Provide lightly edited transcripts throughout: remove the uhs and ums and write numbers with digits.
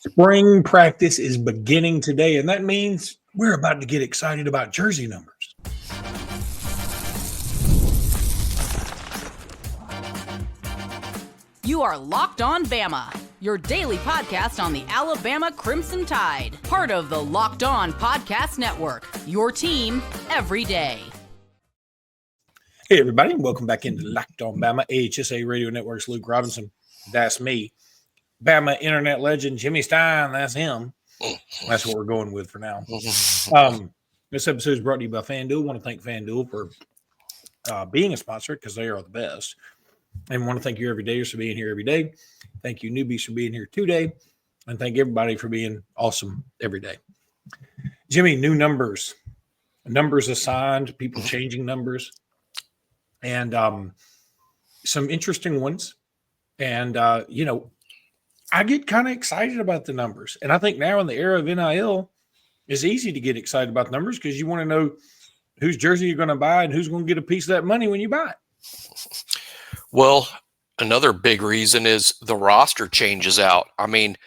Spring practice is beginning today, and that means we're about to get excited about jersey numbers. You are Locked On Bama, your daily podcast on the Alabama Crimson Tide, part of the Locked On Podcast Network, your team every day. Hey, everybody, and welcome back into Locked On Bama, AHSA Radio Network's Luke Robinson. That's me. Bama internet legend Jimmy Stein, that's him. That's what we're going with for now. This episode is brought to you by FanDuel. I want to thank FanDuel for being a sponsor because they are the best. And want to thank you everydayers for being here every day. Thank you newbies for being here today. And thank everybody for being awesome every day. Jimmy, new numbers assigned, people changing numbers, and some interesting ones. And, I get kind of excited about the numbers. And I think now in the era of NIL, it's easy to get excited about numbers because you want to know whose jersey you're going to buy and who's going to get a piece of that money when you buy it. Well, another big reason is the roster changes out. I mean,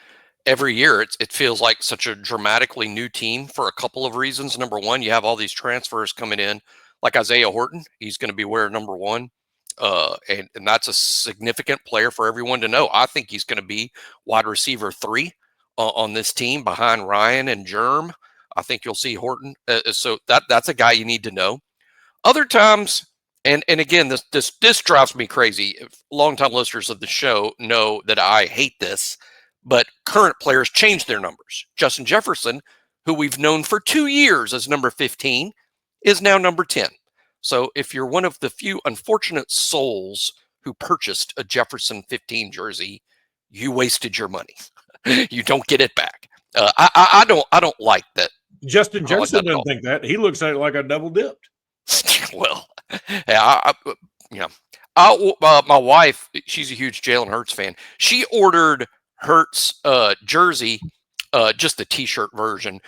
every year it feels like such a dramatically new team for a couple of reasons. Number one, you have all these transfers coming in, like Isaiah Horton. He's going to be wearing number one. And that's a significant player for everyone to know. I think he's going to be wide receiver 3 on this team behind Ryan and Germ. I think you'll see Horton. So that's a guy you need to know. Other times, and again, this drives me crazy. Longtime listeners of the show know that I hate this, but current players change their numbers. Justin Jefferson, who we've known for 2 years as number 15, is now number 10. So if you're one of the few unfortunate souls who purchased a Jefferson 15 jersey, you wasted your money. You don't get it back. I don't like that. Justin Jefferson doesn't think that. He looks at it like a double dipped. Well, my wife, she's a huge Jalen Hurts fan. She ordered Hurts jersey, just the T-shirt version,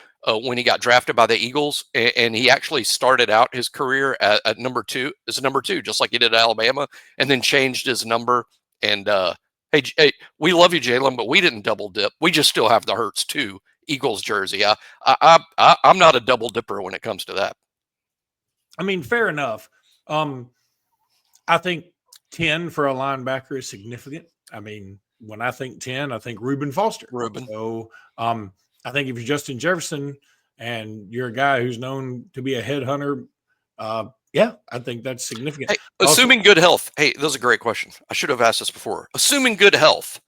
when he got drafted by the Eagles, and he actually started out his career at number 2, as a number 2, just like he did at Alabama, and then changed his number. And hey, we love you, Jalen, but we didn't double dip. We just still have the Hurts 2 Eagles jersey. I'm not a double dipper when it comes to that. I mean, fair enough. I think 10 for a linebacker is significant. I mean, when I think 10, I think Reuben Foster. So I think if you're Justin Jefferson and you're a guy who's known to be a headhunter, I think that's significant. Hey, assuming good health. Hey, that was a great question. I should have asked this before. Assuming good health,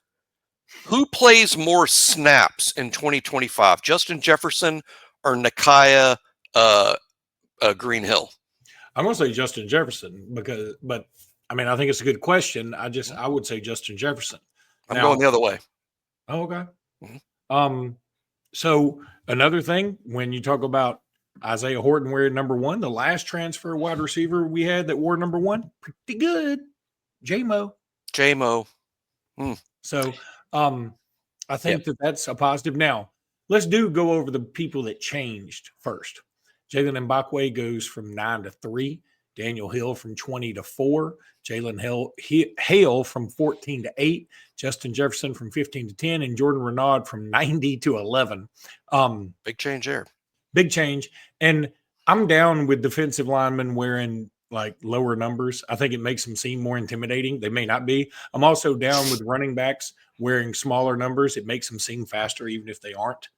who plays more snaps in 2025, Justin Jefferson or Nakia Greenhill? I'm going to say Justin Jefferson but I mean, I think it's a good question. I would say Justin Jefferson. I'm going the other way. Oh, okay. Mm-hmm. So another thing, when you talk about Isaiah Horton wearing number 1, the last transfer wide receiver we had that wore number 1, pretty good. J-Mo. So I think that's a positive. Now, let's go over the people that changed first. Jalen Mbakwe goes from 9 to 3. Daniel Hill from 20 to 4. Jalen Hale from 14 to 8. Justin Jefferson from 15 to 10. And Jordan Renaud from 90 to 11. Big change there. Big change. And I'm down with defensive linemen wearing like lower numbers. I think it makes them seem more intimidating. They may not be. I'm also down with running backs wearing smaller numbers. It makes them seem faster even if they aren't.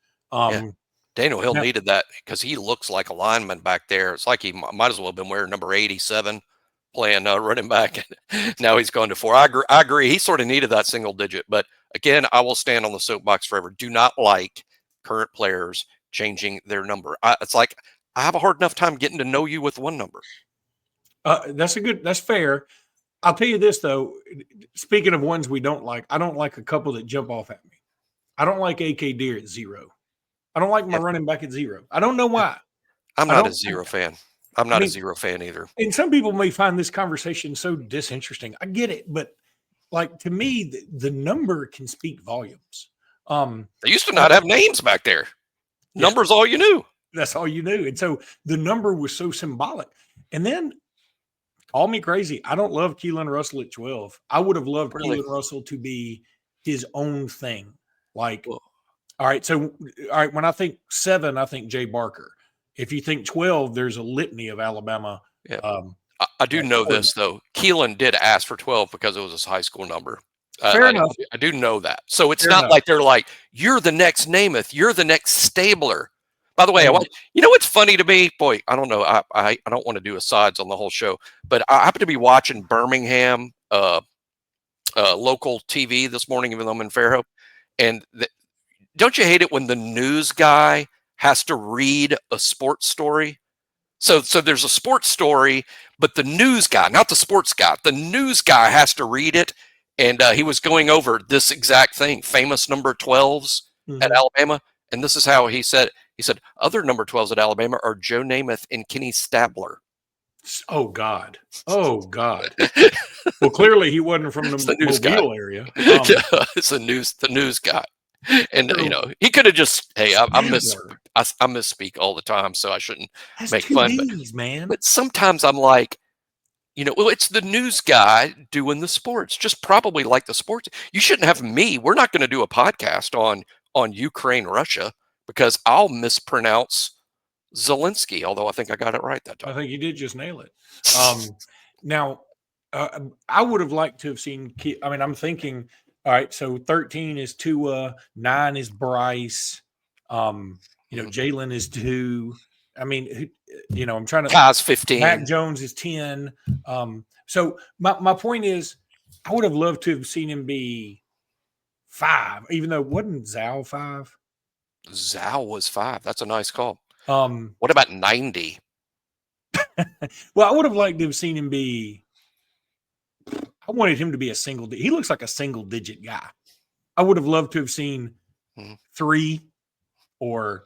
Daniel Hill needed that because he looks like a lineman back there. It's like he might as well have been wearing number 87 playing running back. Now he's going to 4. I agree. He sort of needed that single digit. But again, I will stand on the soapbox forever. Do not like current players changing their number. It's like I have a hard enough time getting to know you with one number. That's fair. I'll tell you this, though. Speaking of ones we don't like, I don't like a couple that jump off at me. I don't like AK Deer at 0. I don't like my running back at 0. I don't know why. I'm not a 0 fan. I'm not a 0 fan either. And some people may find this conversation so disinteresting. I get it. But like to me, the number can speak volumes. They used to not have names back there. Numbers all you knew. That's all you knew. And so the number was so symbolic. And then call me crazy. I don't love Keelan Russell at 12. I would have loved Keelan Russell to be his own thing. Like All right. So, all right. When I think 7, I think Jay Barker. If you think 12, there's a litany of Alabama. Yeah. I do know this, though. Keelan did ask for 12 because it was his high school number. Fair enough. I do know that. So it's Fair not enough. like they're like, you're the next Namath. You're the next Stabler. By the way, you know what's funny to me? Boy, I don't know. I don't want to do asides on the whole show, but I happen to be watching Birmingham local TV this morning, even though I'm in Fairhope. And don't you hate it when the news guy has to read a sports story? So there's a sports story, but the news guy, not the sports guy, the news guy has to read it. And he was going over this exact thing, famous number 12s at Alabama. And this is how he said it. He said, other number 12s at Alabama are Joe Namath and Kenny Stabler. Oh, God. Oh, God. Well, clearly he wasn't from the Mobile area. Yeah, it's the news guy. And, he could have just, hey, I misspeak all the time, so I shouldn't make fun. Man. But sometimes I'm like, well, it's the news guy doing the sports, just probably like the sports. You shouldn't have me. We're not going to do a podcast on Ukraine, Russia, because I'll mispronounce Zelensky, although I think I got it right that time. I think you did just nail it. Now, I would have liked to have seen, I'm thinking, all right, so 13 is Tua, 9 is Bryce, Jalen is 2. I'm trying to. Kai's 15. Mac Jones is 10. So my point is, I would have loved to have seen him be 5, even though wasn't Zhao 5? Zhao was 5. That's a nice call. What about 90? Well, I would have liked to have seen him be. I wanted him to be a single. He looks like a single digit guy. I would have loved to have seen 3 or.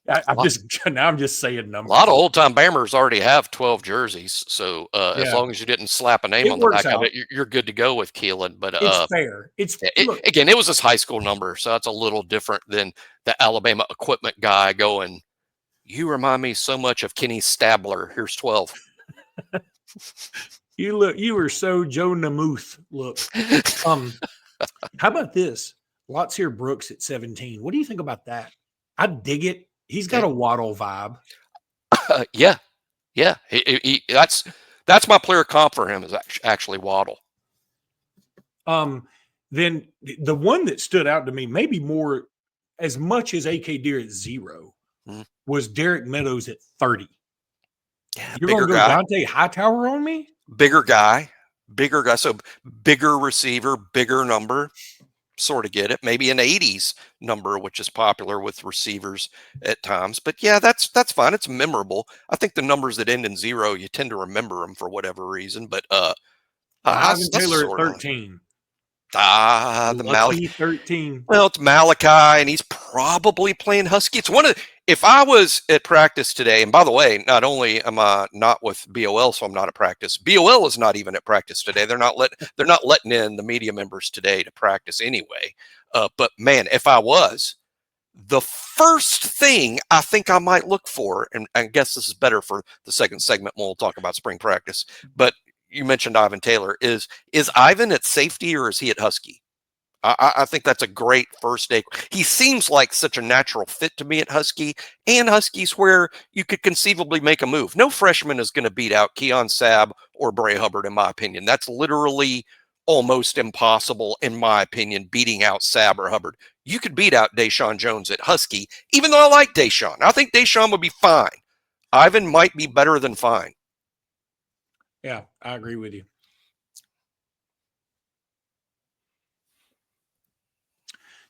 I'm just saying numbers. A lot of old time Bammers already have 12 jerseys, so as long as you didn't slap a name on the back of it, you're good to go with Keelan. But it's fair. Again, it was his high school number, so that's a little different than the Alabama equipment guy going, "You remind me so much of Kenny Stabler. Here's 12." You were so Joe Namath. Look, how about this? Lotsier Brooks at 17. What do you think about that? I dig it. He's got a Waddle vibe. Yeah. That's my player comp for him is actually Waddle. Then the one that stood out to me, maybe more as much as AK Deer at 0, was Derek Meadows at 30. Yeah, you're going to go Dante Hightower on me? Bigger guy. So bigger receiver, bigger number. Sort of get it. Maybe an 80s number, which is popular with receivers at times. But yeah, that's fine. It's memorable. I think the numbers that end in 0, you tend to remember them for whatever reason. But Ivan Taylor at 13. The Malachi 13. Well, it's Malachi, and he's probably playing Husky. It's if I was at practice today, and by the way, not only am I not with BOL, so I'm not at practice. BOL is not even at practice today. They're not letting in the media members today to practice anyway. But man, if I was, the first thing I think I might look for, and I guess this is better for the second segment when we'll talk about spring practice, but you mentioned Ivan Taylor. Is Ivan at safety or is he at Husky? I think that's a great first day. He seems like such a natural fit to me at Husky, and Huskies where you could conceivably make a move. No freshman is going to beat out Keon Sabb or Bray Hubbard, in my opinion. That's literally almost impossible, in my opinion, beating out Sabb or Hubbard. You could beat out Deshaun Jones at Husky, even though I like Deshaun. I think Deshaun would be fine. Ivan might be better than fine. Yeah, I agree with you.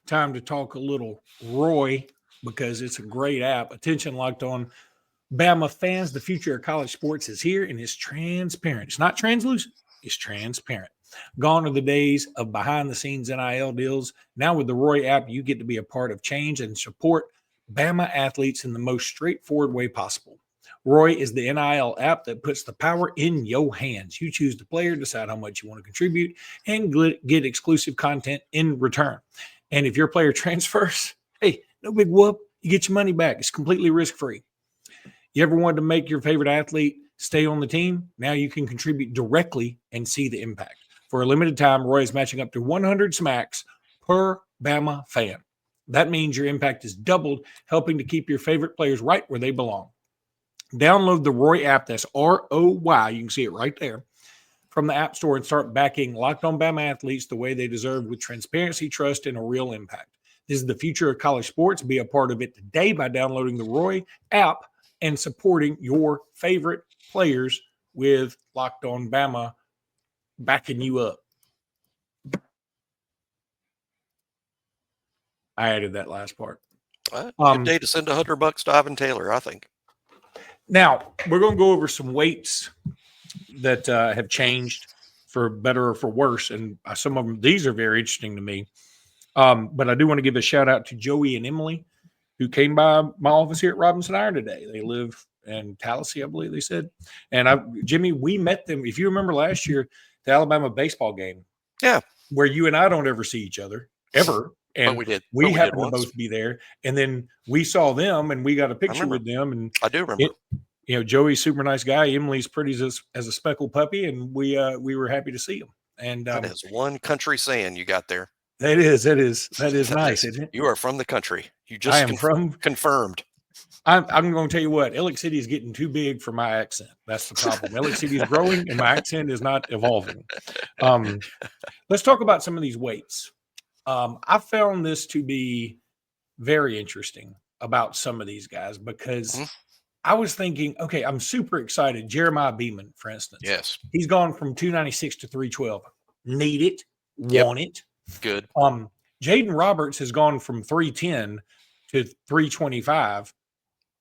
Time to talk a little Roy, because it's a great app. Attention, Locked On Bama fans, the future of college sports is here and it's transparent. It's not translucent, it's transparent. Gone are the days of behind-the-scenes NIL deals. Now with the Roy app, you get to be a part of change and support Bama athletes in the most straightforward way possible. Roy is the NIL app that puts the power in your hands. You choose the player, decide how much you want to contribute, and get exclusive content in return. And if your player transfers, hey, no big whoop. You get your money back. It's completely risk-free. You ever wanted to make your favorite athlete stay on the team? Now you can contribute directly and see the impact. For a limited time, Roy is matching up to 100 smacks per Bama fan. That means your impact is doubled, helping to keep your favorite players right where they belong. Download the Roy app. That's ROY. You can see it right there from the App Store and start backing Locked On Bama athletes the way they deserve with transparency, trust, and a real impact. This is the future of college sports. Be a part of it today by downloading the Roy app and supporting your favorite players with Locked On Bama backing you up. I added that last part. Good day to send $100 to Ivan Taylor, I think. Now, we're going to go over some weights that have changed for better or for worse. And some of them, these are very interesting to me. But I do want to give a shout out to Joey and Emily, who came by my office here at Robinson Iron today. They live in Tallahassee, I believe they said. And Jimmy, we met them, if you remember last year, the Alabama baseball game. Yeah. Where you and I don't ever see each other, ever. And but we did. We happened to both be there. And then we saw them and we got a picture with them. And I do remember. Joey's super nice guy. Emily's pretty as a speckled puppy. And we were happy to see him. And that is one country saying you got there. That is nice, isn't it? You are from the country. You just confirmed. I'm going to tell you what, Ellick City is getting too big for my accent. That's the problem. Ellick City is growing and my accent is not evolving. Let's talk about some of these weights. I found this to be very interesting about some of these guys because I was thinking, okay, I'm super excited. Jeremiah Beeman, for instance. Yes. He's gone from 296 to 312. Need it, want it. Good. Jaden Roberts has gone from 310 to 325.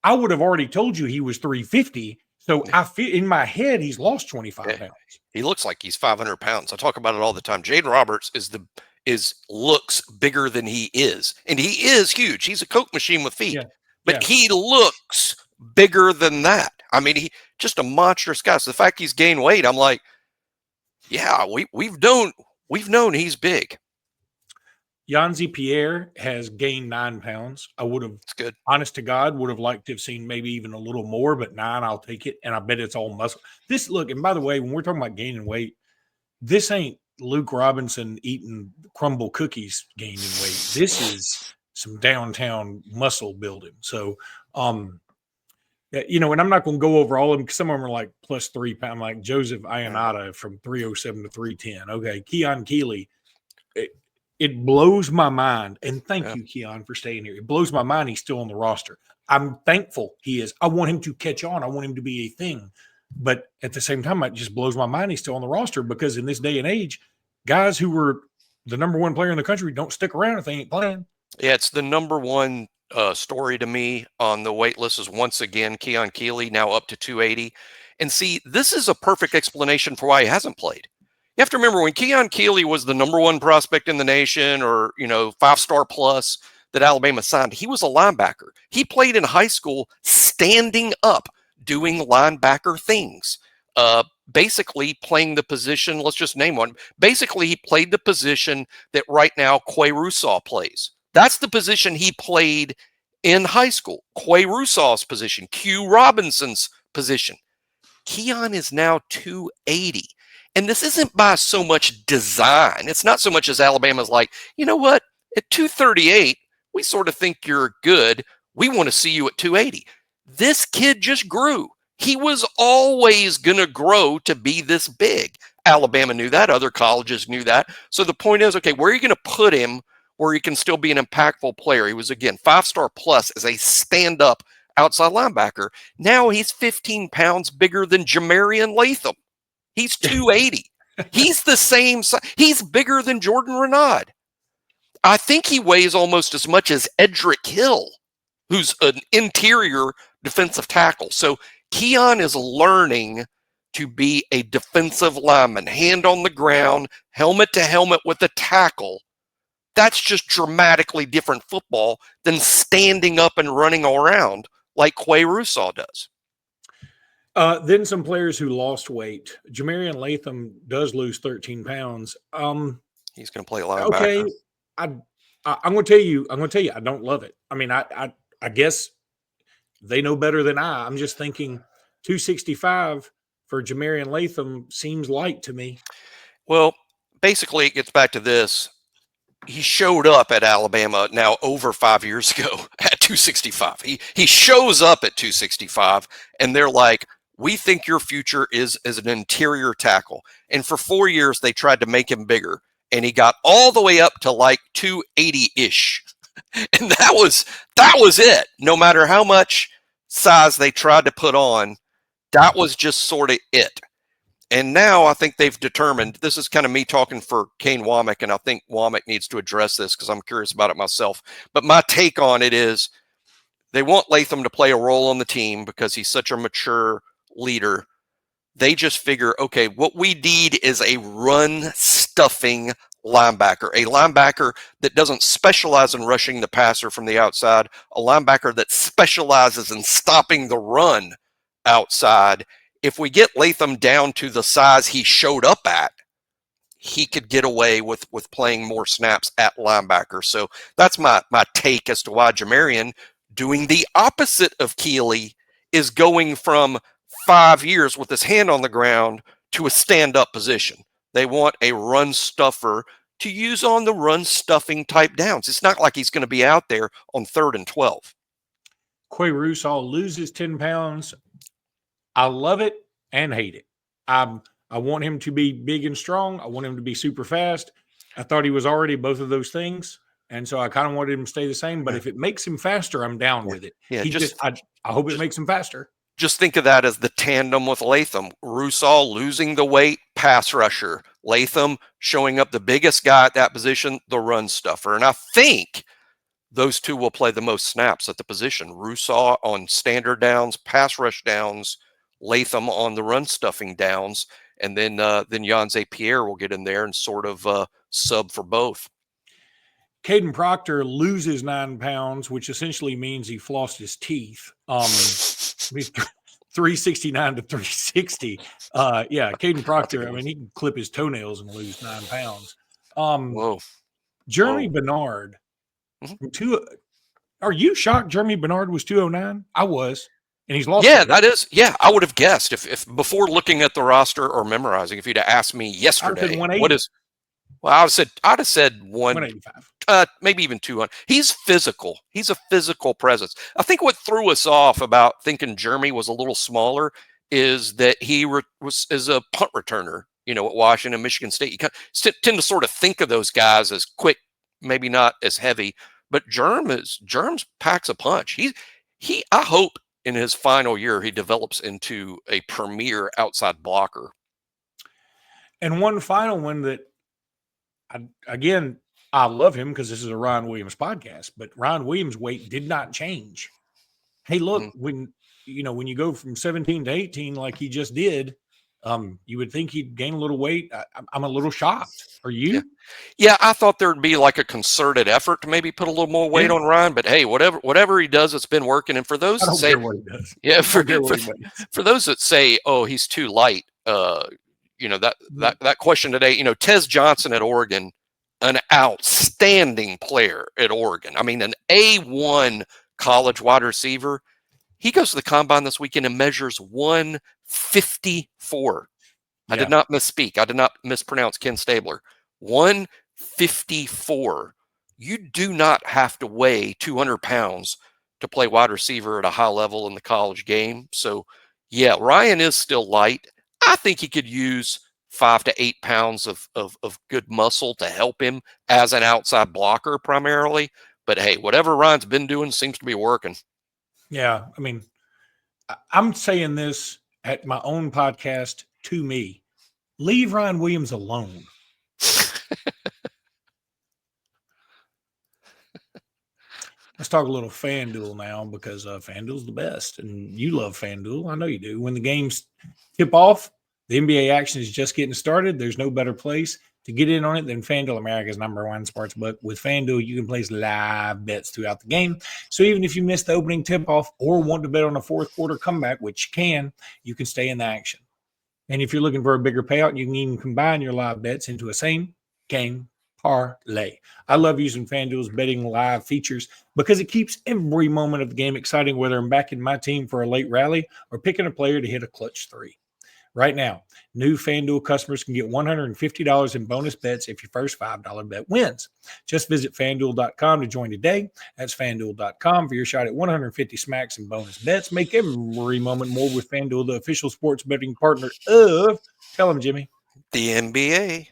I would have already told you he was 350. So I feel in my head he's lost 25 pounds. He looks like he's 500 pounds. I talk about it all the time. Jaden Roberts looks bigger than he is, and he is huge. He's a Coke machine with feet, but he looks bigger than that. I mean, he just a monstrous guy. So the fact he's gained weight, I'm like, yeah, we've known he's big. Yanzi Pierre has gained 9 pounds. I would have, honest to God, would have liked to have seen maybe even a little more, but 9, I'll take it. And I bet it's all muscle. And by the way, when we're talking about gaining weight, this ain't Luke Robinson eating crumble cookies gaining weight. This is some downtown muscle building. So, and I'm not going to go over all of them because some of them are like plus 3 pounds, like Joseph Ionata from 307 to 310. Okay. Keon Keeley. It blows my mind. And thank you, Keon, for staying here. It blows my mind he's still on the roster. I'm thankful he is. I want him to catch on. I want him to be a thing. But at the same time, it just blows my mind he's still on the roster because in this day and age, guys who were the number one player in the country don't stick around if they ain't playing. Yeah, it's the number one story to me on the wait list is once again Keon Keeley, now up to 280. And see, this is a perfect explanation for why he hasn't played. You have to remember when Keon Keeley was the number one prospect in the nation or, 5-star plus that Alabama signed, he was a linebacker. He played in high school standing up, doing linebacker things, basically playing the position. Let's just name one. Basically, he played the position that right now Quay Rousseau plays. That's the position he played in high school. Quay Rousseau's position, Q Robinson's position. Keon is now 280. And this isn't by so much design. It's not so much as Alabama's like, you know what? At 238, we sort of think you're good. We want to see you at 280. This kid just grew. He was always going to grow to be this big. Alabama knew that. Other colleges knew that. So the point is, okay, where are you going to put him where he can still be an impactful player? He was, again, 5-star plus as a stand-up outside linebacker. Now he's 15 pounds bigger than Jamarion Latham. He's 280. He's the same size. He's bigger than Jordan Renaud. I think he weighs almost as much as Edric Hill, who's an interior defensive tackle. So Keon is learning to be a defensive lineman, hand on the ground, helmet to helmet with a tackle. That's just dramatically different football than standing up and running around like Quay Rousseau does. Then some players who lost weight. Jamarion Latham does lose 13 pounds. He's going to play linebacker. Okay, I'm going to tell you. I don't love it. I mean, I guess they know better than I. I'm just thinking 265 for Jamarion Latham seems light to me. Well, basically, it gets back to this. he showed up at Alabama now over 5 years ago at 265. He shows up at 265, and they're like, we think your future is as an interior tackle. And for 4 years, they tried to make him bigger, and he got all the way up to like 280-ish. And that was it. No matter how much size they tried to put on, that was just sort of it. And now I think they've determined, this is kind of me talking for Kane Womack, and I think Womack needs to address this because I'm curious about it myself. But my take on it is they want Latham to play a role on the team because he's such a mature leader. They just figure, okay, what we need is a run-stuffing linebacker, a linebacker that doesn't specialize in rushing the passer from the outside, a linebacker that specializes in stopping the run outside. If we get Latham down to the size he showed up at, he could get away with playing more snaps at linebacker. So that's my take as to why Jamarion, doing the opposite of Keeley, is going from 5 years with his hand on the ground to a stand-up position. They want a run stuffer to use on the run stuffing type downs. It's not like he's going to be out there on 3rd and 12. Quay Russaw loses 10 pounds. I love it and hate it. I want him to be big and strong. I want him to be super fast. I thought he was already both of those things. And so I kind of wanted him to stay the same. But if it makes him faster, I'm down with it. Yeah, I hope it makes him faster. Just think of that as the tandem with Latham. Russaw losing the weight, pass rusher. Latham showing up the biggest guy at that position, the run stuffer. And I think those two will play the most snaps at the position. Russaw on standard downs, pass rush downs, Latham on the run stuffing downs, and then Yanze Pierre will get in there and sort of sub for both. Caden Proctor loses 9 pounds, which essentially means he flossed his teeth. 369 to 360. Caden Proctor, I mean, he can clip his toenails and lose 9 pounds. Whoa. Jeremy Bernard. Mm-hmm. Are you shocked Jeremy Bernard was 209? I was. And he's lost. Yeah, that is. Yeah, I would have guessed if before looking at the roster or memorizing, if you'd have asked me yesterday, what is? Well, I'd have said 185, maybe even 200. He's physical. He's a physical presence. I think what threw us off about thinking Jeremy was a little smaller is that he was as a punt returner. You know, at Washington, Michigan State, you tend to sort of think of those guys as quick, maybe not as heavy. But Jerms packs a punch. I hope in his final year, he develops into a premier outside blocker. And one final one that, I love him because this is a Ryan Williams podcast, but Ryan Williams' weight did not change. Hey, look, when you go from 17 to 18 like he just did, you would think he'd gain a little weight. I'm a little shocked. Are you? Yeah, I thought there'd be like a concerted effort to maybe put a little more weight on Ryan, but hey, whatever he does, it's been working. And for those that say, for those that say, oh, he's too light, that question today, Tez Johnson at Oregon, an outstanding player at Oregon. I mean, an A1 college wide receiver. He goes to the combine this weekend and measures 154. I did not misspeak. I did not mispronounce Ken Stabler. 154. You do not have to weigh 200 pounds to play wide receiver at a high level in the college game. So, yeah, Ryan is still light. I think he could use 5 to 8 pounds of good muscle to help him as an outside blocker primarily. But, hey, whatever Ryan's been doing seems to be working. Yeah, I mean, I'm saying this at my own podcast to me. Leave Ryan Williams alone. Let's talk a little FanDuel now because FanDuel's the best, and you love FanDuel. I know you do. When the games tip off, the NBA action is just getting started. There's no better place to get in on it than FanDuel, America's #1 sports book. With FanDuel, you can place live bets throughout the game. So even if you miss the opening tip-off or want to bet on a fourth quarter comeback, which you can stay in the action. And if you're looking for a bigger payout, you can even combine your live bets into a same-game parlay. I love using FanDuel's betting live features because it keeps every moment of the game exciting, whether I'm backing my team for a late rally or picking a player to hit a clutch 3. Right now, new FanDuel customers can get $150 in bonus bets if your first $5 bet wins. Just visit FanDuel.com to join today. That's FanDuel.com for your shot at 150 smacks and bonus bets. Make every moment more with FanDuel, the official sports betting partner of, tell them, Jimmy. The NBA.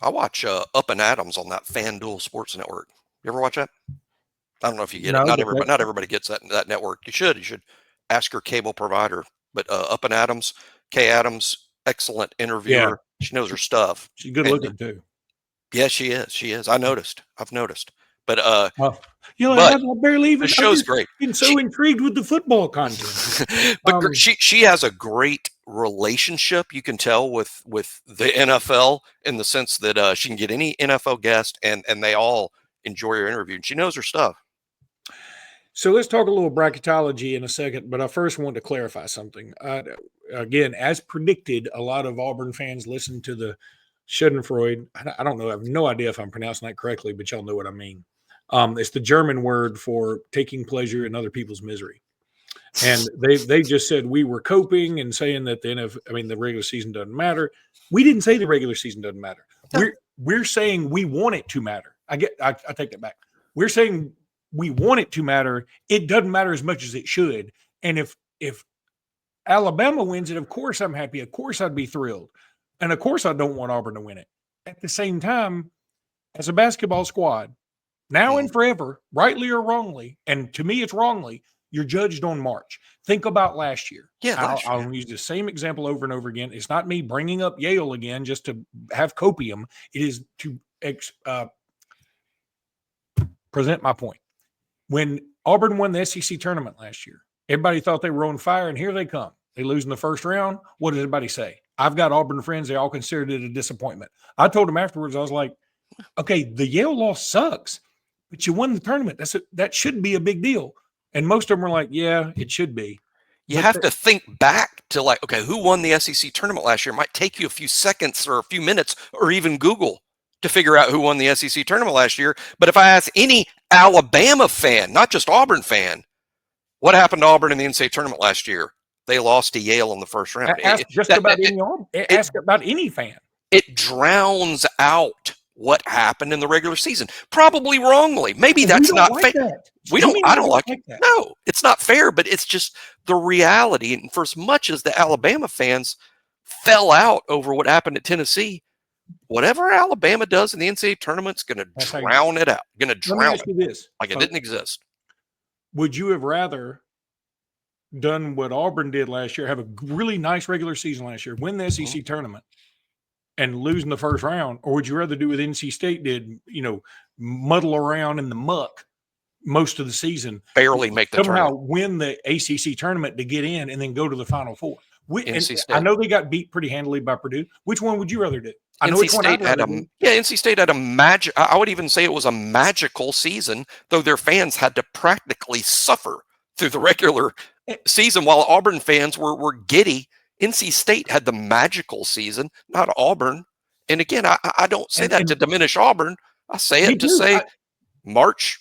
I watch Up and Adams on that FanDuel Sports Network. You ever watch that? I don't know if you get it. Not everybody gets that network. You should ask your cable provider. But Up and Adams, Kay Adams, excellent interviewer. Yeah. She knows her stuff. She's good looking too. Yeah, she is. I've noticed. But I barely even. The show's great. Been so intrigued with the football content. But she has a great relationship. You can tell with the NFL in the sense that she can get any NFL guest and they all enjoy her interview. And she knows her stuff. So let's talk a little bracketology in a second, but I first want to clarify something. Again, as predicted, a lot of Auburn fans listen to the Schadenfreude. I don't know. I have no idea if I'm pronouncing that correctly, but y'all know what I mean. It's the German word for taking pleasure in other people's misery. And they just said we were coping and saying that the regular season doesn't matter. We didn't say the regular season doesn't matter. No. We're saying we want it to matter. I take that back. We're saying we want it to matter. It doesn't matter as much as it should. And if Alabama wins it, of course I'm happy. Of course I'd be thrilled. And of course I don't want Auburn to win it. At the same time, as a basketball squad, now and forever, rightly or wrongly, and to me it's wrongly, you're judged on March. Think about last year. Yeah, I'll use the same example over and over again. It's not me bringing up Yale again just to have copium. It is to present my point. When Auburn won the SEC tournament last year, everybody thought they were on fire, and here they come. They lose in the first round. What did everybody say? I've got Auburn friends. They all considered it a disappointment. I told them afterwards, I was like, okay, the Yale loss sucks, but you won the tournament. That should be a big deal. And most of them were like, yeah, it should be. You have to think back to like, okay, who won the SEC tournament last year? It might take you a few seconds or a few minutes or even Google to figure out who won the SEC tournament last year. But if I ask any Alabama fan, not just Auburn fan, what happened to Auburn in the NCAA tournament last year? They lost to Yale in the first round. Ask about any fan. It drowns out what happened in the regular season, probably wrongly. Maybe that's not fair. I don't like it. No, it's not fair, but it's just the reality. And for as much as the Alabama fans fell out over what happened at Tennessee, whatever Alabama does in the NCAA tournament's going to drown it out. Going to drown it like it didn't exist. Would you have rather done what Auburn did last year, have a really nice regular season last year, win the SEC tournament, and lose in the first round? Or would you rather do what NC State did, muddle around in the muck most of the season, barely make the somehow tournament, win the ACC tournament to get in, and then go to the Final Four? I know they got beat pretty handily by Purdue. Which one would you rather do? NC State had a magic. I would even say it was a magical season, though their fans had to practically suffer through the regular season while Auburn fans were giddy. NC State had the magical season, not Auburn. And again, I don't say that to diminish Auburn. I say it to say March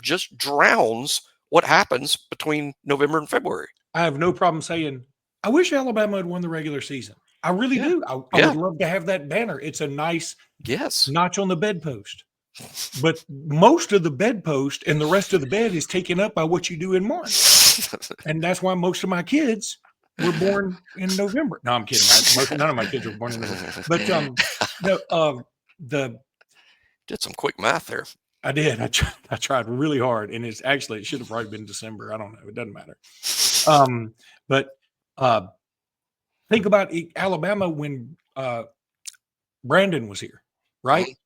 just drowns what happens between November and February. I have no problem saying, I wish Alabama had won the regular season. I really do. I would love to have that banner. It's a nice notch on the bedpost. But most of the bedpost and the rest of the bed is taken up by what you do in March. And that's why most of my kids were born in November. No, I'm kidding. None of my kids were born in November. But did some quick math there. I did. I tried really hard, and it should have probably been December. I don't know. It doesn't matter. But think about Alabama when Brandon was here, right?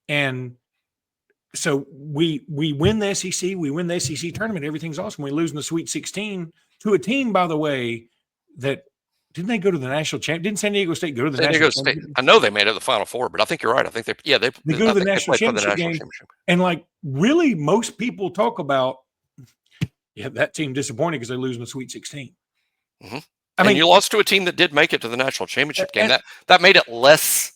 And so we win the SEC, we win the SEC tournament, everything's awesome. We lose in the Sweet 16 to a team, by the way, that didn't they go to the national championship? Didn't San Diego State go to the national championship? I know they made it to the Final Four, but I think you're right. I think they go to the national championship. And like really, most people talk about that team disappointed because they lose in the Sweet 16. Mm-hmm. I mean, you lost to a team that did make it to the national championship game. That made it less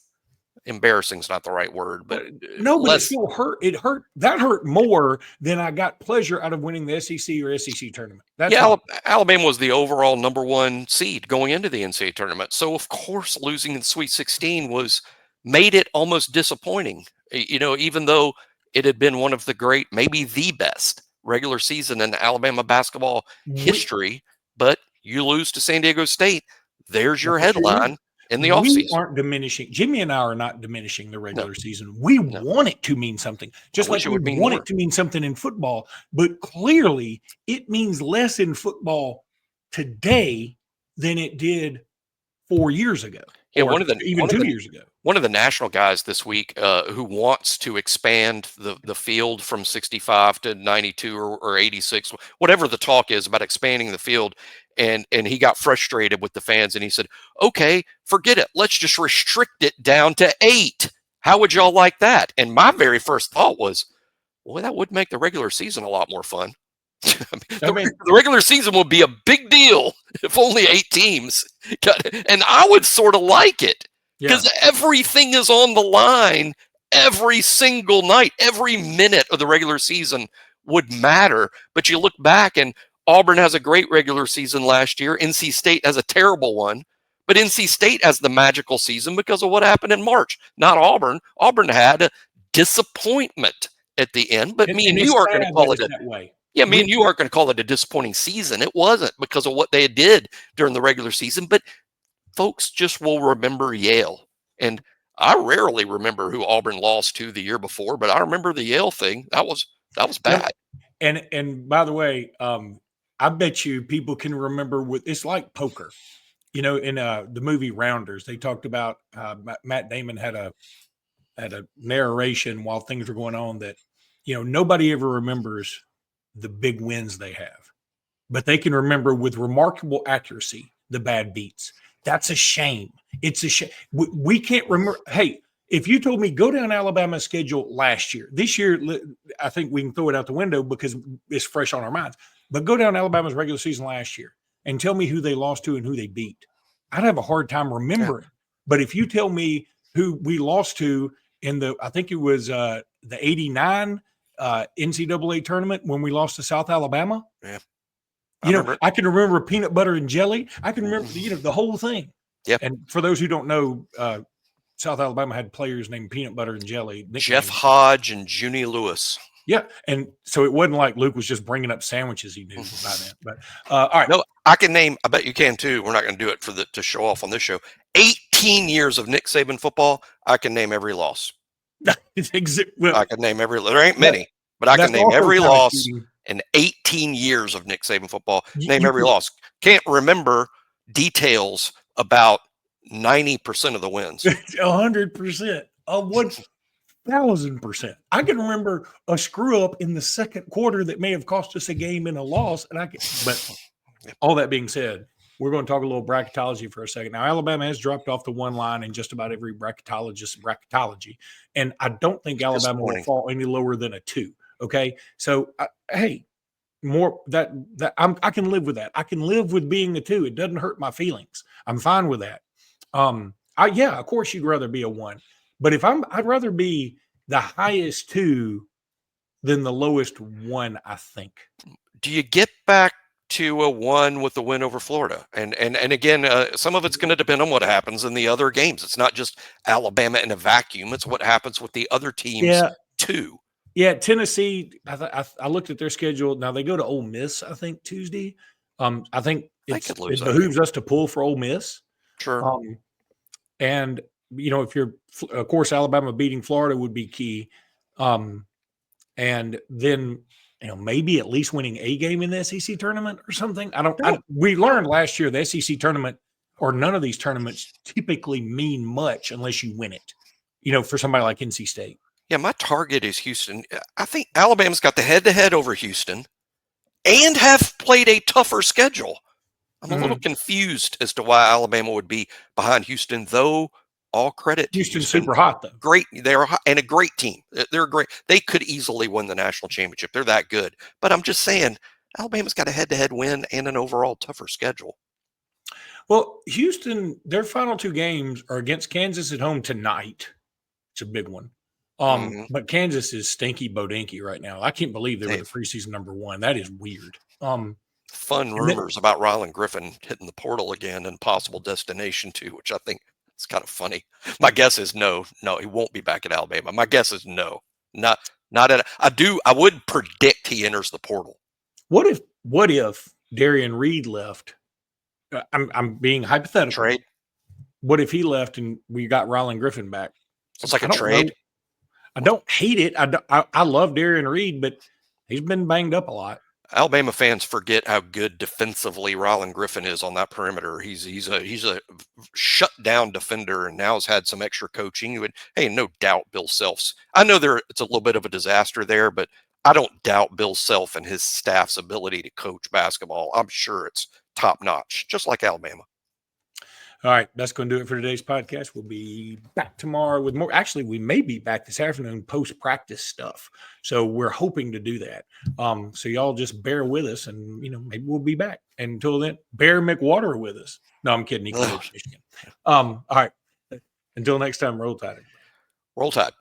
embarrassing is not the right word, but no, but it less. still hurt. It hurt. That hurt more than I got pleasure out of winning the SEC or SEC tournament. That's Yeah, all. Alabama was the overall #1 seed going into the NCAA tournament. So of course, losing in the Sweet 16 made it almost disappointing. Even though it had been one of the great, maybe the best regular season in Alabama basketball history, but you lose to San Diego State. There's your headline in the offseason. We aren't diminishing. Jimmy and I are not diminishing the regular season. We want it to mean something, just like we want it to mean something in football. But clearly, it means less in football today than it did 4 years ago. Yeah, even 2 years ago. One of the national guys this week who wants to expand the field from 65 to 92 or 86, whatever the talk is about expanding the field. And he got frustrated with the fans and he said, okay, forget it. Let's just restrict it down to 8. How would y'all like that? And my very first thought was, well, that would make the regular season a lot more fun. The regular season would be a big deal if only 8 teams got it. And I would sort of like it because everything is on the line every single night. Every minute of the regular season would matter. But you look back and Auburn has a great regular season last year. NC State has a terrible one. But NC State has the magical season because of what happened in March. Not Auburn. Auburn had a disappointment at the end. But me and you aren't going to call it that way. Yeah, me and you aren't going to call it a disappointing season. It wasn't because of what they did during the regular season, but folks just will remember Yale. And I rarely remember who Auburn lost to the year before, but I remember the Yale thing. That was bad. And by the way, I bet you people can remember it's like poker. In the movie Rounders, they talked about Matt Damon had a narration while things were going on that nobody ever remembers the big wins they have, but they can remember with remarkable accuracy the bad beats. That's a shame. It's a shame. We can't remember. Hey, if you told me go down Alabama's schedule last year, this year, I think we can throw it out the window because it's fresh on our minds, but go down Alabama's regular season last year and tell me who they lost to and who they beat. I'd have a hard time remembering. But if you tell me who we lost to I think it was the 89 NCAA tournament when we lost to South Alabama. Yeah. I can remember peanut butter and jelly. I can remember, the whole thing. Yeah. And for those who don't know, South Alabama had players named Peanut Butter and Jelly. Jeff Hodge and Junie Lewis. Yeah. And so it wasn't like Luke was just bringing up sandwiches he knew by then. But all right. No, I can name, I bet you can too. We're not going to do it to show off on this show. 18 years of Nick Saban football. I can name every loss. I can name there ain't many, but I can name every loss in 18 years of Nick Saban football. Name every loss. Can't remember details about 90% of the wins. 100%. 1,000%. I can remember a screw up in the second quarter that may have cost us a game and a loss. But all that being said, we're going to talk a little bracketology for a second. Now, Alabama has dropped off the one line in just about every bracketologist's bracketology. And I don't think Alabama will fall any lower than a 2. Okay. So, hey, more that I can live with that. I can live with being a 2. It doesn't hurt my feelings. I'm fine with that. Of course you'd rather be a 1, but I'd rather be the highest 2 than the lowest 1, I think. Do you get back to a 1 with the win over Florida? And again, some of it's going to depend on what happens in the other games. It's not just Alabama in a vacuum. It's what happens with the other teams too. Yeah, Tennessee, I looked at their schedule. Now they go to Ole Miss, I think, Tuesday. I think it behooves us to pull for Ole Miss. Sure. And, if of course, Alabama beating Florida would be key. And then, maybe at least winning a game in the SEC tournament or something. We learned last year the SEC tournament or none of these tournaments typically mean much unless you win it, for somebody like NC State. Yeah, my target is Houston. I think Alabama's got the head-to-head over Houston and have played a tougher schedule. I'm a little confused as to why Alabama would be behind Houston, though all credit to Houston's super hot, though. Great. They're and a great team. They're great. They could easily win the national championship. They're that good. But I'm just saying, Alabama's got a head-to-head win and an overall tougher schedule. Well, Houston, their final 2 games are against Kansas at home tonight It's a big one. Mhm. But Kansas is stinky bodinky right now. I can't believe they were the Dave. preseason number 1. That is weird. Fun And then- rumors about Rylan Griffin hitting the portal again and possible destination too, which I think is kind of funny. My guess is no, he won't be back at Alabama. My guess is no, not at. I would predict he enters the portal. what if Darian Reed left? I'm being hypothetical. Trade. What if he left and we got Rylan Griffin back? It's like I a don't trade. know. I don't hate it. I love Darian Reed, but he's been banged up a lot. Alabama fans forget how good defensively Rylan Griffin is on that perimeter. He's a shut down defender, and now has had some extra coaching. Hey, no doubt Bill Self's. I know it's a little bit of a disaster there, but I don't doubt Bill Self and his staff's ability to coach basketball. I'm sure it's top notch, just like Alabama. All right, that's going to do it for today's podcast. We'll be back tomorrow with more. Actually, we may be back this afternoon post-practice stuff. So we're hoping to do that. So y'all just bear with us, and maybe we'll be back. And until then, bear McWater with us. No, I'm kidding. He comes to Michigan. All right. Until next time, roll tide. Roll Tide.